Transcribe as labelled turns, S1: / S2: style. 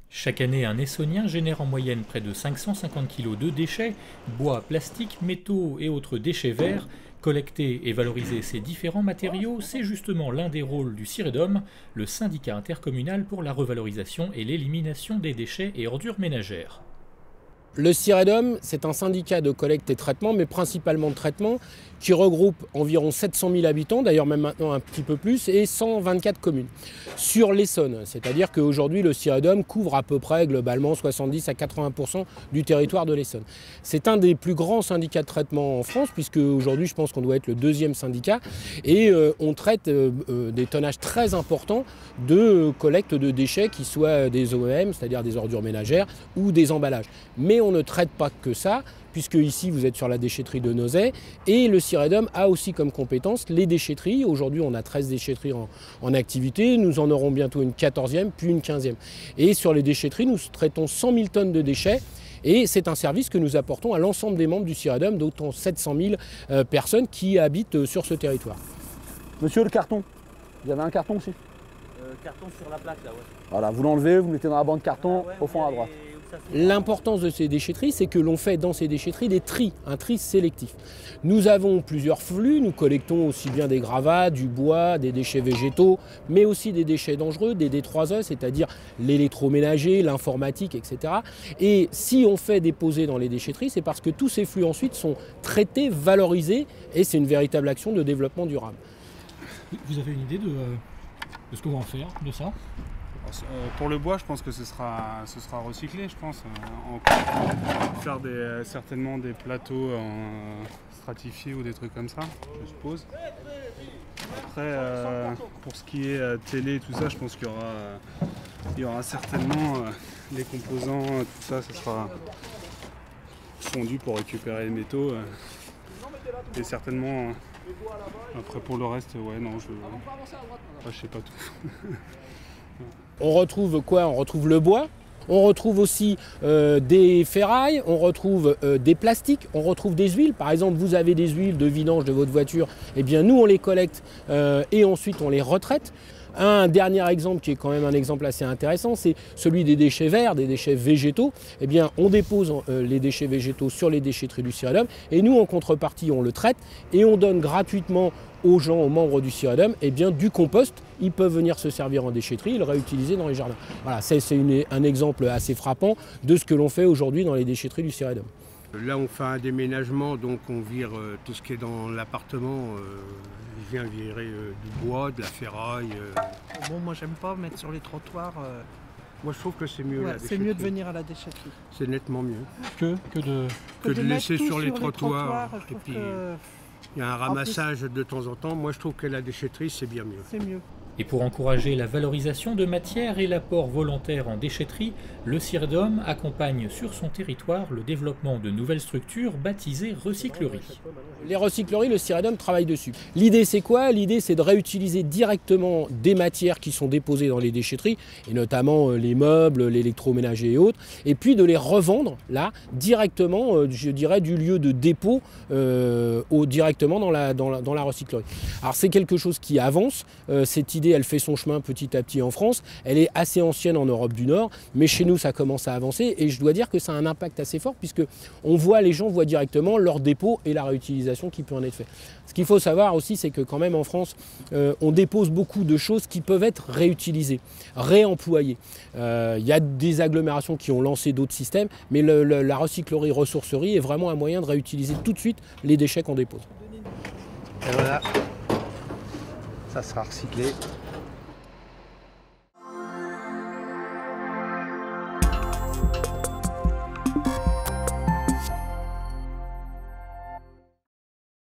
S1: Chaque année, un Essonnien génère en moyenne près de 550 kg de déchets, bois, plastique, métaux et autres déchets verts. Collecter et valoriser ces différents matériaux, c'est justement l'un des rôles du CIREDOM, le syndicat intercommunal pour la revalorisation et l'élimination des déchets et ordures ménagères.
S2: Le CIREDOM, c'est un syndicat de collecte et traitement, mais principalement de traitement, qui regroupe environ 700 000 habitants, d'ailleurs même maintenant un petit peu plus, et 124 communes sur l'Essonne. C'est-à-dire qu'aujourd'hui, le CIREDOM couvre à peu près globalement 70 à 80% du territoire de l'Essonne. C'est un des plus grands syndicats de traitement en France, puisque aujourd'hui, je pense qu'on doit être le deuxième syndicat, et on traite des tonnages très importants de collecte de déchets, qui soient des OEM, c'est-à-dire des ordures ménagères, ou des emballages. Mais on ne traite pas que ça, puisque ici vous êtes sur la déchetterie de Nozay, et le CIREDOM a aussi comme compétence les déchetteries. Aujourd'hui on a 13 déchetteries en activité, nous en aurons bientôt une 14e, puis une 15e. Et sur les déchetteries, nous traitons 100 000 tonnes de déchets, et c'est un service que nous apportons à l'ensemble des membres du CIREDOM, dont 700 000 personnes qui habitent sur ce territoire.
S3: Monsieur, le carton, vous avez un carton aussi?
S4: Carton sur la plaque là, ouais.
S3: Voilà, vous l'enlevez, vous mettez dans la bande carton, au fond à droite.
S2: L'importance de ces déchetteries, c'est que l'on fait dans ces déchetteries des tris, un tri sélectif. Nous avons plusieurs flux, nous collectons aussi bien des gravats, du bois, des déchets végétaux, mais aussi des déchets dangereux, des D3E, c'est-à-dire l'électroménager, l'informatique, etc. Et si on fait déposer dans les déchetteries, c'est parce que tous ces flux ensuite sont traités, valorisés, et c'est une véritable action de développement durable.
S5: Vous avez une idée de ce qu'on va en faire de ça?
S6: Pour le bois, je pense que ce sera recyclé, je pense. Faire certainement des plateaux stratifiés ou des trucs comme ça, je suppose. Après, pour ce qui est télé, tout ça, je pense qu'il y aura certainement les composants, tout ça, ça sera fondu pour récupérer les métaux. Et certainement, après pour le reste, ouais, non, je sais pas tout.
S2: On retrouve quoi? On retrouve le bois, on retrouve aussi des ferrailles, on retrouve des plastiques, on retrouve des huiles. Par exemple, vous avez des huiles de vidange de votre voiture, eh bien nous on les collecte et ensuite on les retraite. Un dernier exemple qui est quand même un exemple assez intéressant, c'est celui des déchets verts, des déchets végétaux. Eh bien, on dépose les déchets végétaux sur les déchetteries du CIREDOM et nous, en contrepartie, on le traite et on donne gratuitement aux gens, aux membres du CIREDOM, eh bien, du compost. Ils peuvent venir se servir en déchetterie et le réutiliser dans les jardins. Voilà, c'est un exemple assez frappant de ce que l'on fait aujourd'hui dans les déchetteries du CIREDOM.
S7: Là, on fait un déménagement, donc on vire tout ce qui est dans l'appartement. Je viens virer du bois, de la ferraille.
S8: Bon, moi, j'aime pas mettre sur les trottoirs.
S7: Moi, je trouve que c'est mieux.
S8: Ouais, c'est mieux de venir à la déchetterie.
S7: C'est nettement mieux.
S5: Que
S7: de laisser sur les trottoirs.
S8: Et puis,
S7: il y a un ramassage de temps en temps. Moi, je trouve que la déchetterie, c'est bien mieux.
S8: C'est mieux.
S1: Et pour encourager la valorisation de matières et l'apport volontaire en déchetterie, le CIREDOM accompagne sur son territoire le développement de nouvelles structures baptisées recycleries.
S2: Les recycleries, le CIREDOM travaille dessus. L'idée c'est quoi? L'idée c'est de réutiliser directement des matières qui sont déposées dans les déchetteries, et notamment les meubles, l'électroménager et autres, et puis de les revendre là, directement, je dirais, du lieu de dépôt directement dans la recyclerie. Alors c'est quelque chose qui avance, cette idée elle fait son chemin petit à petit en France, elle est assez ancienne en Europe du Nord, mais chez nous ça commence à avancer et je dois dire que ça a un impact assez fort puisque les gens voient directement leur dépôt et la réutilisation qui peut en être fait. Ce qu'il faut savoir aussi, c'est que quand même en France, on dépose beaucoup de choses qui peuvent être réutilisées, réemployées. Il y a des agglomérations qui ont lancé d'autres systèmes, mais la recyclerie, ressourcerie est vraiment un moyen de réutiliser tout de suite les déchets qu'on dépose.
S4: Et voilà, ça sera recyclé.